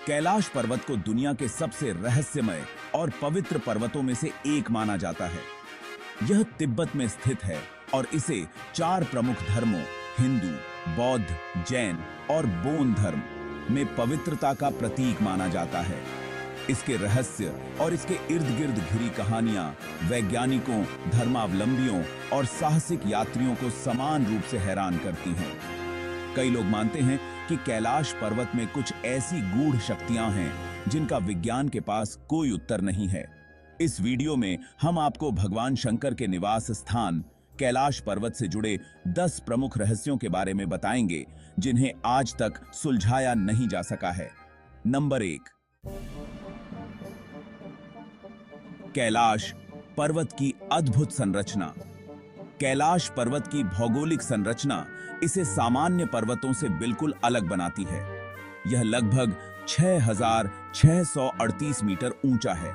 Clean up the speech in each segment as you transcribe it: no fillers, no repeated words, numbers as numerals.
कैलाश पर्वत को दुनिया के सबसे रहस्यमय और पवित्र पर्वतों में से एक माना जाता है। यह तिब्बत में स्थित है और इसे 4 प्रमुख धर्मों हिंदू, बौद्ध, जैन और बोन धर्म में पवित्रता का प्रतीक माना जाता है। इसके रहस्य और इसके इर्द गिर्द घिरी कहानियां वैज्ञानिकों, धर्मावलंबियों और साहसिक यात्रियों को समान रूप से हैरान करती हैं। कई लोग मानते हैं कि कैलाश पर्वत में कुछ ऐसी गूढ़ शक्तियां हैं जिनका विज्ञान के पास कोई उत्तर नहीं है। इस वीडियो में हम आपको भगवान शंकर के निवास स्थान कैलाश पर्वत से जुड़े 10 प्रमुख रहस्यों के बारे में बताएंगे जिन्हें आज तक सुलझाया नहीं जा सका है। नंबर 1, कैलाश पर्वत की अद्भुत संरचना। कैलाश पर्वत की भौगोलिक संरचना इसे सामान्य पर्वतों से बिल्कुल अलग बनाती है। यह लगभग 6,638 मीटर ऊंचा है,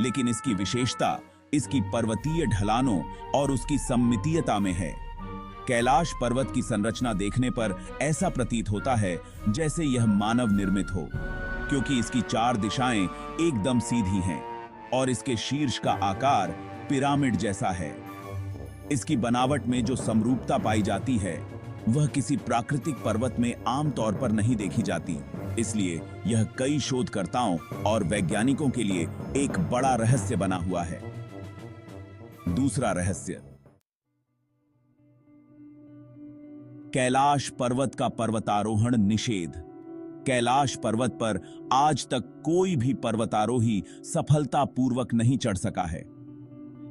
लेकिन इसकी विशेषता इसकी पर्वतीय ढलानों और उसकी सममितीयता में है। कैलाश पर्वत की संरचना देखने पर ऐसा प्रतीत होता है जैसे यह मानव निर्मित हो, क्योंकि इसकी 4 दिशाएं एकदम सीधी हैं और इसके शीर्ष का आकार पिरामिड जैसा है। इसकी बनावट में जो समरूपता पाई जाती है वह किसी प्राकृतिक पर्वत में आमतौर पर नहीं देखी जाती। इसलिए यह कई शोधकर्ताओं और वैज्ञानिकों के लिए एक बड़ा रहस्य बना हुआ है। दूसरा रहस्य, कैलाश पर्वत का पर्वतारोहण निषेध। कैलाश पर्वत पर आज तक कोई भी पर्वतारोही सफलतापूर्वक नहीं चढ़ सका है।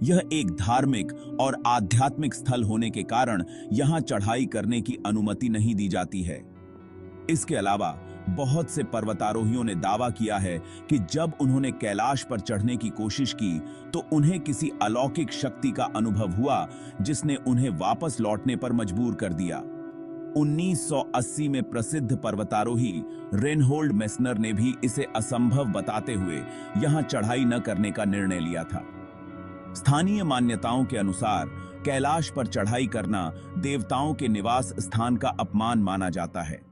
यह एक धार्मिक और आध्यात्मिक स्थल होने के कारण यहां चढ़ाई करने की अनुमति नहीं दी जाती है। इसके अलावा बहुत से पर्वतारोहियों ने दावा किया है कि जब उन्होंने कैलाश पर चढ़ने की कोशिश की तो उन्हें किसी अलौकिक शक्ति का अनुभव हुआ जिसने उन्हें वापस लौटने पर मजबूर कर दिया। 1980 में प्रसिद्ध पर्वतारोही रेनहोल्ड मेस्नर ने भी इसे असंभव बताते हुए यहां चढ़ाई न करने का निर्णय लिया था। स्थानीय मान्यताओं के अनुसार कैलाश पर चढ़ाई करना देवताओं के निवास स्थान का अपमान माना जाता है।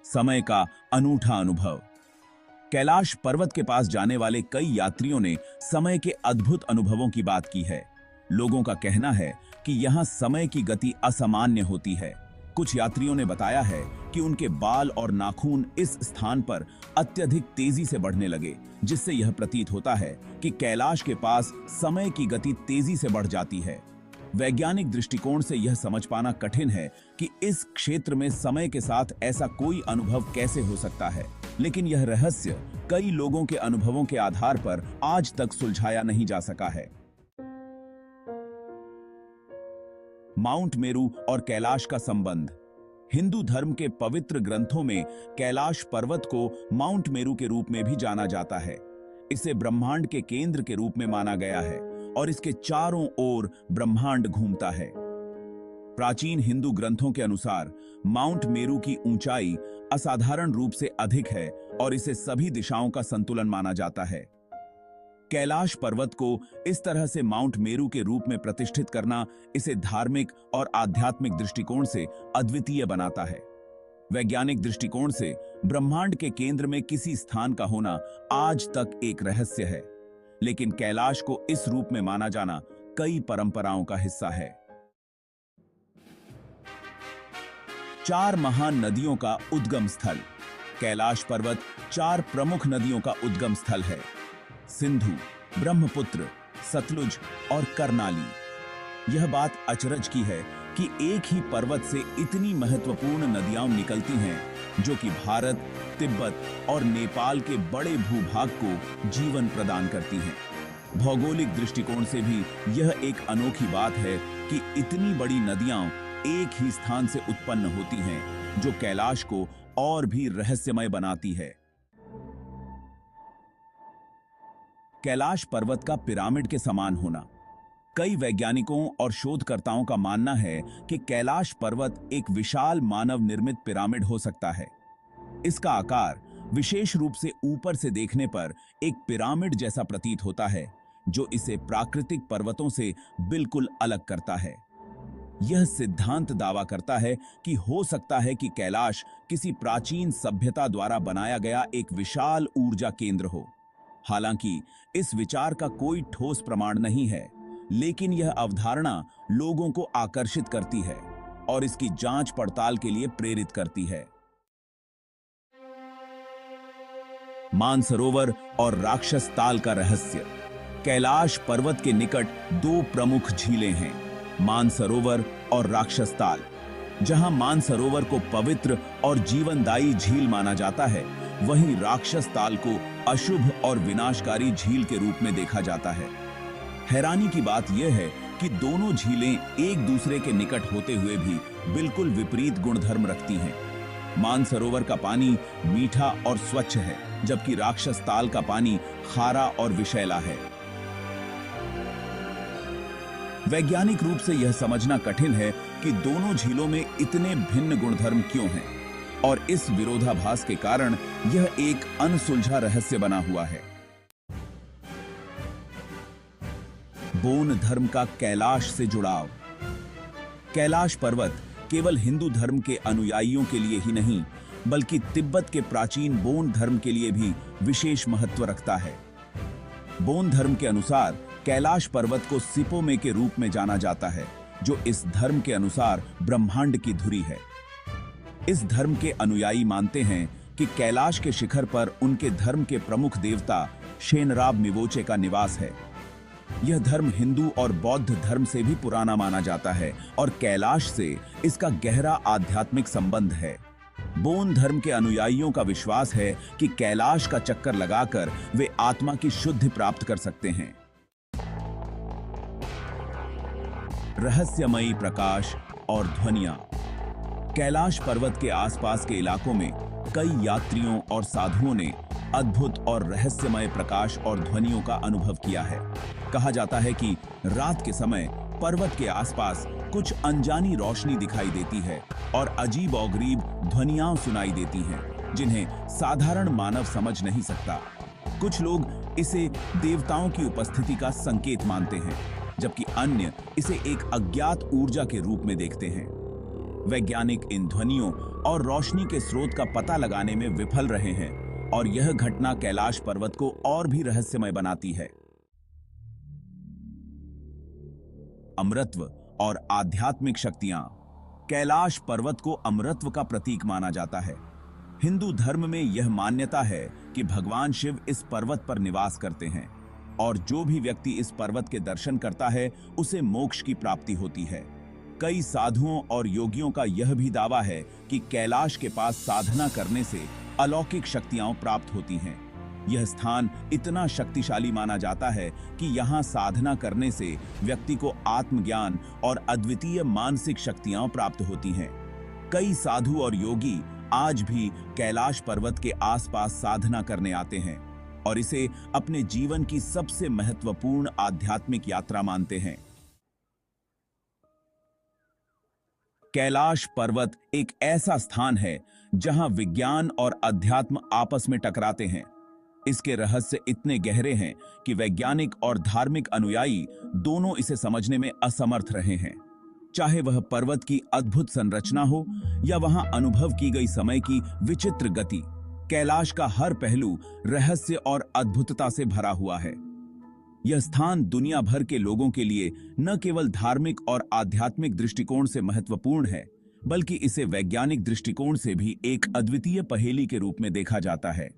समय का अनूठा अनुभव। कैलाश पर्वत के पास जाने वाले कई यात्रियों ने समय के अद्भुत अनुभवों की बात की है। लोगों का कहना है कि यहां समय की गति असामान्य होती है। कुछ यात्रियों ने बताया है कि उनके बाल और नाखून इस स्थान पर अत्यधिक तेजी से बढ़ने लगे, जिससे यह प्रतीत होता है कि कैलाश के पास समय की गति तेजी से बढ़ जाती है। वैज्ञानिक दृष्टिकोण से यह समझ पाना कठिन है कि इस क्षेत्र में समय के साथ ऐसा कोई अनुभव कैसे हो सकता है, लेकिन यह रहस्य कई लोगों के अनुभवों के आधार पर आज तक सुलझाया नहीं जा सका है। माउंट मेरू और कैलाश का संबंध। हिंदू धर्म के पवित्र ग्रंथों में कैलाश पर्वत को माउंट मेरू के रूप में भी जाना जाता है। इसे ब्रह्मांड के केंद्र के रूप में माना गया है और इसके चारों ओर ब्रह्मांड घूमता है। प्राचीन हिंदू ग्रंथों के अनुसार माउंट मेरू की ऊंचाई असाधारण रूप से अधिक है और इसे सभी दिशाओं का संतुलन माना जाता है। कैलाश पर्वत को इस तरह से माउंट मेरू के रूप में प्रतिष्ठित करना इसे धार्मिक और आध्यात्मिक दृष्टिकोण से अद्वितीय बनाता है। वैज्ञानिक दृष्टिकोण से ब्रह्मांड के केंद्र में किसी स्थान का होना आज तक एक रहस्य है, लेकिन कैलाश को इस रूप में माना जाना कई परंपराओं का हिस्सा है। 4 महान नदियों का उद्गम स्थल। कैलाश पर्वत 4 प्रमुख नदियों का उद्गम स्थल है: सिंधु, ब्रह्मपुत्र, सतलुज और कर्नाली। यह बात अचरज की है कि एक ही पर्वत से इतनी महत्वपूर्ण नदियां निकलती हैं जो कि भारत, तिब्बत और नेपाल के बड़े भूभाग को जीवन प्रदान करती हैं। भौगोलिक दृष्टिकोण से भी यह एक अनोखी बात है कि इतनी बड़ी नदियां एक ही स्थान से उत्पन्न होती हैं, जो कैलाश को और भी रहस्यमय बनाती है। कैलाश पर्वत का पिरामिड के समान होना। कई वैज्ञानिकों और शोधकर्ताओं का मानना है कि कैलाश पर्वत एक विशाल मानव निर्मित पिरामिड हो सकता है। इसका आकार विशेष रूप से ऊपर से देखने पर एक पिरामिड जैसा प्रतीत होता है, जो इसे प्राकृतिक पर्वतों से बिल्कुल अलग करता है। यह सिद्धांत दावा करता है कि हो सकता है कि कैलाश किसी प्राचीन सभ्यता द्वारा बनाया गया एक विशाल ऊर्जा केंद्र हो। हालांकि इस विचार का कोई ठोस प्रमाण नहीं है, लेकिन यह अवधारणा लोगों को आकर्षित करती है और इसकी जांच पड़ताल के लिए प्रेरित करती है। मानसरोवर और राक्षस ताल का रहस्य। कैलाश पर्वत के निकट दो प्रमुख झीलें हैं, मानसरोवर और राक्षस ताल। जहां मानसरोवर को पवित्र और जीवनदायी झील माना जाता है, वहीं राक्षस ताल को अशुभ और विनाशकारी झील के रूप में देखा जाता है। हैरानी की बात यह है कि दोनों झीलें एक दूसरे के निकट होते हुए भी बिल्कुल विपरीत गुणधर्म रखती हैं। मानसरोवर का पानी मीठा और स्वच्छ है, जबकि राक्षस ताल का पानी खारा और विषैला है। वैज्ञानिक रूप से यह समझना कठिन है कि दोनों झीलों में इतने भिन्न गुणधर्म क्यों हैं, और इस विरोधाभास के कारण यह एक अनसुलझा रहस्य बना हुआ है। बोन धर्म का कैलाश से जुड़ाव। कैलाश पर्वत केवल हिंदू धर्म के अनुयायियों के लिए ही नहीं, बल्कि तिब्बत के प्राचीन बोन धर्म के लिए भी विशेष महत्व रखता है। बोन धर्म के अनुसार कैलाश पर्वत को सिपोमे के रूप में जाना जाता है, जो इस धर्म के अनुसार ब्रह्मांड की धुरी है। इस धर्म के अनुयायी मानते हैं कि कैलाश के शिखर पर उनके धर्म के प्रमुख देवता शेनराब मिवोचे का निवास है। यह धर्म हिंदू और बौद्ध धर्म से भी पुराना माना जाता है और कैलाश से इसका गहरा आध्यात्मिक संबंध है। बोन धर्म के अनुयायियों का विश्वास है कि कैलाश का चक्कर लगाकर वे आत्मा की शुद्धि प्राप्त कर सकते हैं। रहस्यमयी प्रकाश और ध्वनियां। कैलाश पर्वत के आसपास के इलाकों में कई यात्रियों और साधुओं ने अद्भुत और रहस्यमय प्रकाश और ध्वनियों का अनुभव किया है। कहा जाता है कि रात के समय पर्वत के आसपास कुछ अनजानी रोशनी दिखाई देती है और अजीब और गरीब ध्वनियां सुनाई देती हैं, जिन्हें साधारण मानव समझ नहीं सकता। कुछ लोग इसे देवताओं की उपस्थिति का संकेत मानते हैं, जबकि अन्य इसे एक अज्ञात ऊर्जा के रूप में देखते हैं। वैज्ञानिक इन ध्वनियों और रोशनी के स्रोत का पता लगाने में विफल रहे हैं, और यह घटना कैलाश पर्वत को और भी रहस्यमय बनाती है। अमरत्व और आध्यात्मिक शक्तियां। कैलाश पर्वत को अमरत्व का प्रतीक माना जाता है। हिंदू धर्म में यह मान्यता है कि भगवान शिव इस पर्वत पर निवास करते हैं, और जो भी व्यक्ति इस पर्वत के दर्शन करता है उसे मोक्ष की प्राप्ति होती है। कई साधुओं और योगियों का यह भी दावा है कि कैलाश के पास साधना करने से अलौकिक शक्तियां प्राप्त होती हैं। यह स्थान इतना शक्तिशाली माना जाता है कि यहाँ साधना करने से व्यक्ति को आत्मज्ञान और अद्वितीय मानसिक शक्तियां प्राप्त होती हैं। कई साधु और योगी आज भी कैलाश पर्वत के आसपास साधना करने आते हैं और इसे अपने जीवन की सबसे महत्वपूर्ण आध्यात्मिक यात्रा मानते हैं। कैलाश पर्वत एक ऐसा स्थान है जहां विज्ञान और अध्यात्म आपस में टकराते हैं। इसके रहस्य इतने गहरे हैं कि वैज्ञानिक और धार्मिक अनुयायी दोनों इसे समझने में असमर्थ रहे हैं। चाहे वह पर्वत की अद्भुत संरचना हो या वहां अनुभव की गई समय की विचित्र गति, कैलाश का हर पहलू रहस्य और अद्भुतता से भरा हुआ है। यह स्थान दुनिया भर के लोगों के लिए न केवल धार्मिक और आध्यात्मिक दृष्टिकोण से महत्वपूर्ण है, बल्कि इसे वैज्ञानिक दृष्टिकोण से भी एक अद्वितीय पहेली के रूप में देखा जाता है।